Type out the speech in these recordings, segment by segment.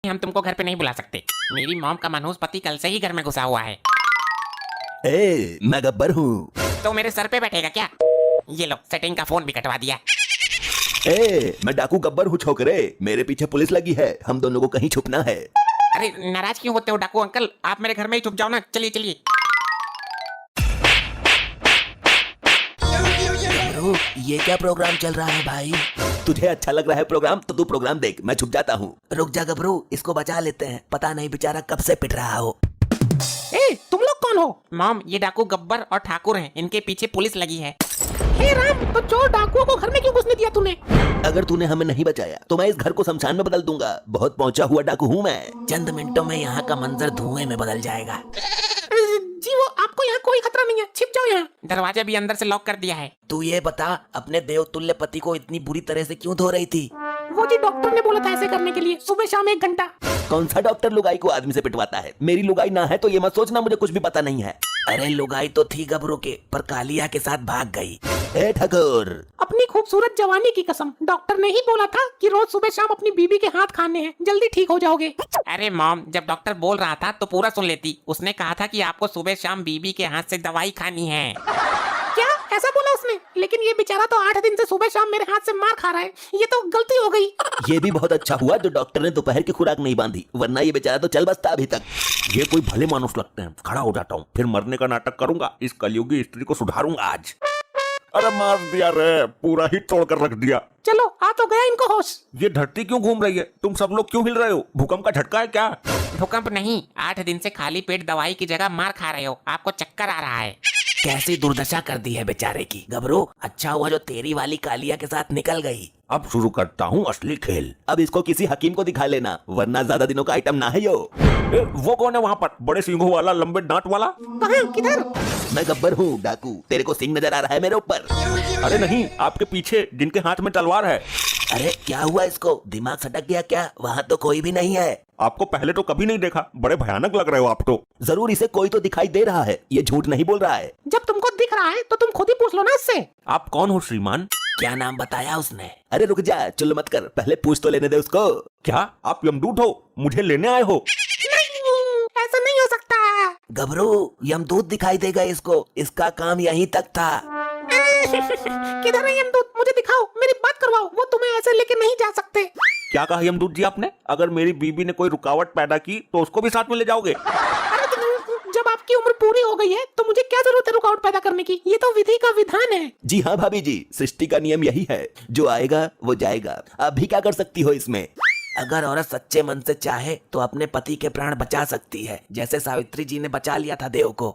हम तुमको घर पे नहीं बुला सकते। मेरी मॉम का मनहूस पति कल से ही घर में घुसा हुआ है। मैं गब्बर हूँ। तो मेरे सर पे बैठेगा क्या? ये लो, सेटिंग का फोन भी कटवा दिया। मैं डाकू गब्बर हूँ छोकरे, मेरे पीछे पुलिस लगी है, हम दोनों को कहीं छुपना है। अरे नाराज क्यों होते हो डाकू अंकल, आप मेरे घर में ही छुप जाओ ना। चलिए चलिए। ये क्या प्रोग्राम चल रहा है भाई? तुझे अच्छा लग रहा है प्रोग्राम तो तू प्रोग्राम देख, मैं छुप जाता हूँ। रुक जा गबरू, इसको बचा लेते हैं, पता नहीं बेचारा कब से पिट रहा हो। तुम लोग कौन हो? मॉम, ये डाकू गब्बर और ठाकुर हैं, इनके पीछे पुलिस लगी है। हे राम, तो चोर डाकुओं को घर में क्यों घुसने दिया तूने? अगर तूने हमें नहीं बचाया तो मैं इस घर को शमशान में बदल दूंगा। बहुत पहुंचा हुआ डाकू हूँ मैं। चंद मिनटों में यहाँ का मंजर धुएं में बदल जाएगा। जी वो, आपको यहाँ कोई खतरा नहीं है, छिप जाओ यहाँ। दरवाजा भी अंदर से लॉक कर दिया है। तू ये बता, अपने देवतुल्य पति को इतनी बुरी तरह से क्यों धो रही थी? वो जी डॉक्टर ने बोला था ऐसे करने के लिए, सुबह शाम 1 घंटा। कौन सा डॉक्टर लुगाई को आदमी से पिटवाता है? मेरी लुगाई ना है तो ये मत सोचना मुझे कुछ भी पता नहीं है। अरे लुगाई तो थी गबरू के, पर कालिया के साथ भाग गई। ए ठाकुर, अपनी खूबसूरत जवानी की कसम, डॉक्टर ने ही बोला था कि रोज सुबह शाम अपनी बीबी के हाथ खाने हैं, जल्दी ठीक हो जाओगे। अरे मॉम, जब डॉक्टर बोल रहा था तो पूरा सुन लेती। उसने कहा था कि आपको सुबह शाम बीबी के हाथ से दवाई खानी है। क्या ऐसा बोला उसने? लेकिन ये बेचारा तो 8 दिन से सुबह शाम मेरे हाथ से मार खा रहा है, ये तो गलती हो गई। ये भी बहुत अच्छा हुआ जो डॉक्टर ने दोपहर की खुराक नहीं बांधी, वरना ये बेचारा तो चल बसता अभी तक। ये कोई भले मानुस लगते हैं। खड़ा हो जाता हूँ, फिर मरने का नाटक करूंगा। इस कलयुगी स्त्री को सुधारूंगा आज। अरे मार दिया रे, पूरा ही तोड़ कर रख दिया। चलो, आ तो गया इनको होश। ये धरती क्यों घूम रही है? तुम सब लोग क्यों हिल रहे हो? भूकंप का झटका है क्या? भूकंप नहीं, 8 दिन से खाली पेट दवाई की जगह मार खा रहे हो, आपको चक्कर आ रहा है। कैसी दुर्दशा कर दी है बेचारे की। गबरू, अच्छा हुआ जो तेरी वाली कालिया के साथ निकल गई। अब शुरू करता हूँ असली खेल। अब इसको किसी हकीम को दिखा लेना, वरना ज्यादा दिनों का आइटम ना है यो। वो कौन है वहाँ पर, बड़े सिंघों वाला, लंबे दांत वाला? कहाँ, किधर? मैं गब्बर हूँ डाकू, तेरे को सिंह नजर आ रहा है मेरे ऊपर? अरे नहीं, आपके पीछे जिनके हाथ में तलवार है। अरे क्या हुआ इसको, दिमाग सटक गया क्या? वहाँ तो कोई भी नहीं है। आपको पहले तो कभी नहीं देखा, बड़े भयानक लग रहे हो आप तो। जरूर इसे कोई तो दिखाई दे रहा है, ये झूठ नहीं बोल रहा है। जब तुमको दिख रहा है तो तुम खुद ही पूछ लो ना इससे। आप कौन हो श्रीमान? क्या नाम बताया उसने? अरे रुक जा, चुल मत कर, पहले पूछ तो लेने दे उसको। क्या आप यमदूत हो? मुझे लेने आए हो? नहीं, ऐसा नहीं हो सकता। गबरू, यमदूत दिखाई देगा इसको, इसका काम यहीं तक था। किधर है यमदूत? मुझे दिखाओ, मेरी बात करवाओ, वो तुम्हें ऐसे लेके नहीं जा सकते। क्या कहा यमदूत जी आपने? अगर मेरी बीबी ने कोई रुकावट पैदा की तो उसको भी साथ में ले जाओगे? जब आपकी उम्र पूरी हो गई है तो मुझे क्या जरूरत है रुकावट पैदा करने की? ये तो विधि का विधान है। जी हाँ भाभी जी, सृष्टि का नियम यही है, जो आएगा वो जाएगा। आप भी क्या कर सकती हो इसमें? अगर औरत सच्चे मन से चाहे तो अपने पति के प्राण बचा सकती है, जैसे सावित्री जी ने बचा लिया था देव को।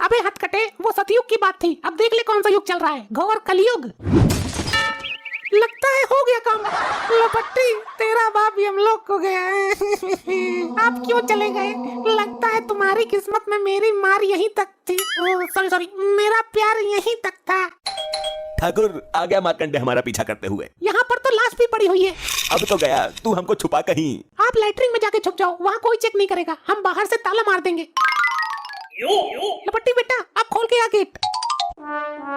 अबे हथकटे, वो सतयुग की बात थी, अब देख ले कौन सा युग चल रहा है, घोर कलयुग। लगता है हो गया काम। लपट्टी, तेरा बाप यमलोक को गया है। आप क्यों चले गए? लगता है तुम्हारी किस्मत में मेरी मार यहीं तक थी। सॉरी, मेरा प्यार यहीं तक था। ठाकुर, आ गया मार्कंडे हमारा पीछा करते हुए। यहाँ पर तो लाश भी पड़ी हुई है। अब तो गया, तू हमको छुपा कहीं। आप लैट्रिन में जाके छुप जाओ, वहाँ कोई चेक नहीं करेगा, हम बाहर से ताला मार देंगे। लपट्टी बेटा, आप खोल के आ गेट।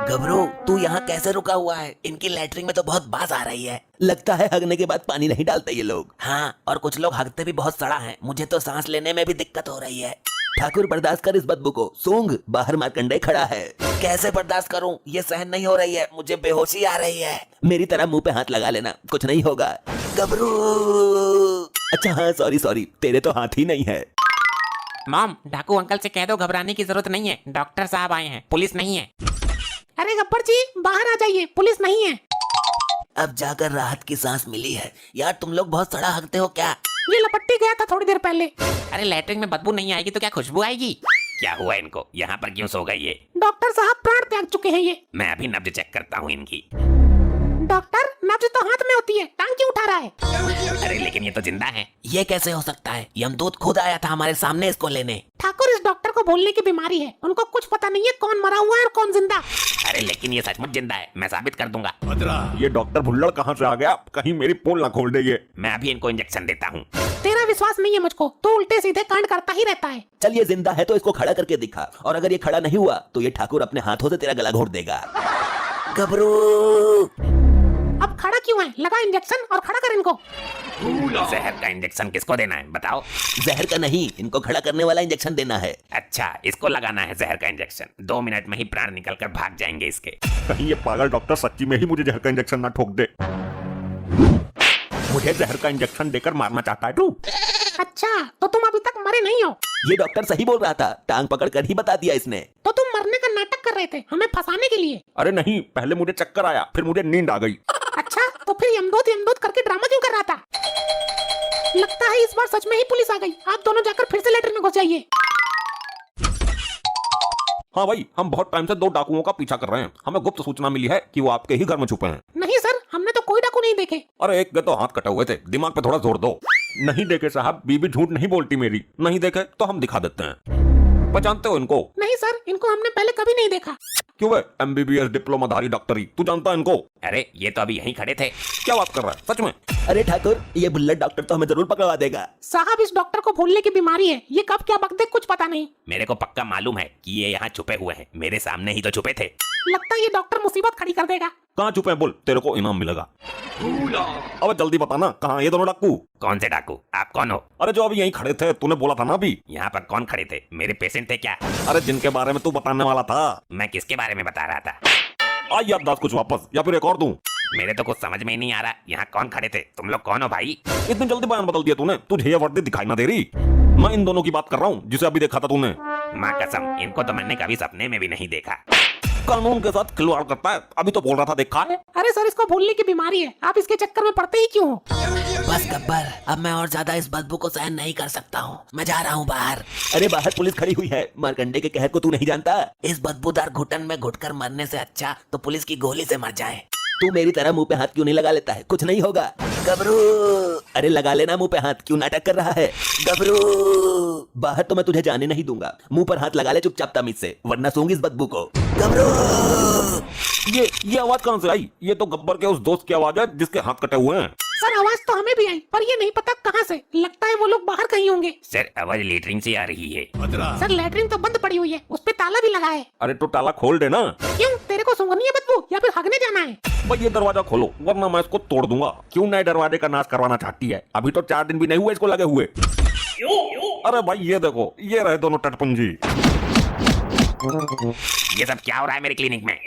गबरू, तू यहाँ कैसे रुका हुआ है? इनकी लैट्रिन में तो बहुत बास आ रही है। लगता है हगने के बाद पानी नहीं डालते ये लोग। हाँ, और कुछ लोग हगते भी बहुत सड़ा हैं। मुझे तो सांस लेने में भी दिक्कत हो रही है। ठाकुर, बर्दाश्त कर इस बदबू को। सूंघ, बाहर मार्कंडे खड़ा है। कैसे बर्दाश्त करूं? ये सहन नहीं हो रही है, मुझे बेहोशी आ रही है। मेरी तरह मुंह पे हाथ लगा लेना, कुछ नहीं होगा। गबरू, अच्छा हाँ, सॉरी, तेरे तो हाथ ही नहीं है। मॉम, डाकू अंकल से कह दो घबराने की जरूरत नहीं है, डॉक्टर साहब आए हैं, पुलिस नहीं है। अरे गब्बर जी, बाहर आ जाइए, पुलिस नहीं है। अब जाकर राहत की सांस मिली है। यार तुम लोग बहुत सड़ा हगते हो क्या? ये लपट्टी गया था थोड़ी देर पहले। अरे लैट्रिन में बदबू नहीं आएगी तो क्या खुशबू आएगी? क्या हुआ इनको? यहाँ पर क्यों सो गई ये? डॉक्टर साहब प्राण त्याग चुके हैं ये। मैं अभी नब्ज चेक करता हूँ इनकी। डॉक्टर, नब्ज तो हाथ में होती है, टांग क्यों उठा रहा है? अरे लेकिन ये तो जिंदा है। ये कैसे हो सकता है? यमदूत खुद आया था हमारे सामने इसको लेने। ठाकुर, इस डॉक्टर को भूलने की बीमारी है, उनको कुछ पता नहीं है कौन मरा हुआ है और कौन जिंदा। अरे लेकिन ये सचमुच जिंदा है, मैं साबित कर दूंगा। ये डॉक्टर भुल्लड़ कहाँ से आ गया? कहीं मेरी पोल ना खोल दे ये। मैं अभी इनको इंजेक्शन देता हूँ। तेरा विश्वास नहीं है मुझको, तो उल्टे सीधे कांड करता ही रहता है। चल, ये जिंदा है तो इसको खड़ा करके दिखा, और अगर ये खड़ा नहीं हुआ तो ये ठाकुर अपने हाथों से तेरा गला घोट देगा। गबरू, अब खड़ा क्यों है? लगा इंजेक्शन और खड़ा कर इनको। जहर का इंजेक्शन किसको देना है बताओ? जहर का नहीं, इनको खड़ा करने वाला इंजेक्शन देना है। अच्छा, इसको लगाना है जहर का इंजेक्शन। 2 मिनट में ही प्राण निकल कर भाग जाएंगे इसके। कहीं ये पागल डॉक्टर सच्ची में ही मुझे जहर का इंजेक्शन ना ठोक दे। मुझे जहर का इंजेक्शन देकर मारना चाहता है तू? अच्छा, तो तुम अभी तक मरे नहीं हो? ये डॉक्टर सही बोल रहा था, टांग पकड़ कर ही बता दिया इसने। तो तुम मरने का नाटक कर रहे थे हमें फंसाने के लिए। अरे नहीं, पहले मुझे चक्कर आया, फिर मुझे नींद आ गई। अच्छा, तो फिर यमदूत करके ड्रामा क्यों कर रहा था? लगता है इस बार सच में ही पुलिस आ गई। आप दोनों जाकर फिर से लेटर में घुस जाइए। हाँ भाई, हम बहुत टाइम से 2 डाकुओं का पीछा कर रहे हैं। हमें गुप्त सूचना मिली है कि वो आपके ही घर में छुपे हैं। नहीं सर, हमने तो कोई डाकू नहीं देखे। अरे एक के तो हाथ कटे हुए थे, दिमाग पे थोड़ा जोर दो। नहीं देखे साहब, बीबी झूठ नहीं बोलती मेरी। नहीं देखे तो हम दिखा देते हैं। पहचानते हो इनको? नहीं सर, इनको हमने पहले कभी नहीं देखा। क्यों है MBBS डिप्लोमाधारी डॉक्टरी, तू जानता है इनको? अरे ये तो अभी यहीं खड़े थे। क्या बात कर रहा है सच में? अरे ठाकुर, ये बुल्लट डॉक्टर तो हमें जरूर पकड़वा देगा। साहब, इस डॉक्टर को भूलने की बीमारी है। ये कब क्या बक दे कुछ पता नहीं। मेरे को पक्का मालूम है कि ये यहाँ छुपे हुए हैं। मेरे सामने ही तो छुपे थे। लगता है ये डॉक्टर मुसीबत खड़ी कर देगा। कहाँ छुपे हैं बोल, तेरे को इनाम मिलेगा। अब जल्दी बताना, कहाँ ये दोनों डाकू? कौन से डाकू? आप कौन हो? अरे जो अभी यहीं खड़े थे, तूने बोला था ना अभी। यहाँ पर कौन खड़े थे? मेरे पेशेंट थे क्या? अरे जिनके बारे में तू बताने वाला था। मैं किसके बारे में बता रहा था? आई याद दास कुछ वापस, या फिर एक और दूं? मेरे तो कुछ समझ में ही नहीं आ रहा। यहाँ कौन खड़े थे? तुम लोग कौन हो भाई? इतनी जल्दी बयान बदल दिया तूने? तुझे ये वर्दी दिखाई ना दे रही? मैं इन दोनों की बात कर रहा हूँ जिसे अभी देखा था तूने। माँ कसम, इनको तो मैंने कभी सपने में भी नहीं देखा। कानून के साथ खिलवाड़ करता है। अभी तो बोल रहा था देखा है। अरे सर, इसको भूलने की बीमारी है। आप इसके चक्कर में पड़ते ही क्यों हो? बस गब्बर, अब मैं और ज्यादा इस बदबू को सहन नहीं कर सकता हूँ। मैं जा रहा हूँ बाहर। अरे बाहर पुलिस खड़ी हुई है, मारकंडे के कहर को तू नहीं जानता? इस बदबूदार घुटन में घुटकर मरने से अच्छा तो पुलिस की गोली से मर जाए। तू मेरी तरह मुंह पे हाथ क्यों नहीं लगा लेता है? कुछ नहीं होगा। गबरू, अरे लगा लेना मुंह पे हाथ, क्यों नाटक कर रहा है? गबरू। बाहर तो मैं तुझे जाने नहीं दूंगा। मुंह पर हाथ लगा ले चुपचाप तमीज से, वरना सूंघ इस बदबू को। गबरू। ये आवाज कहाँ से आई? ये तो गब्बर के उस दोस्त की आवाज है जिसके हाथ कटे हुए हैं। सर, आवाज तो हमें भी आई, पर ये नहीं पता कहाँ से। लगता है वो लोग बाहर कहीं होंगे। सर, आवाज लेटरिन से आ रही है। सर, लैट्रिन तो बंद पड़ी हुई है, उस पे ताला भी लगा है। अरे तो ताला खोल देना। क्यों, तेरे को सूंघनी है बदबू या फिर हगने जाना है? भाई ये दरवाजा खोलो, वरना मैं इसको तोड़ दूंगा। क्यों नए दरवाजे का नाश करवाना चाहती है? अभी तो 4 दिन भी नहीं हुए इसको लगे हुए। अरे भाई ये देखो, ये रहे दोनों टटपुंजी। ये सब क्या हो रहा है मेरे क्लिनिक में?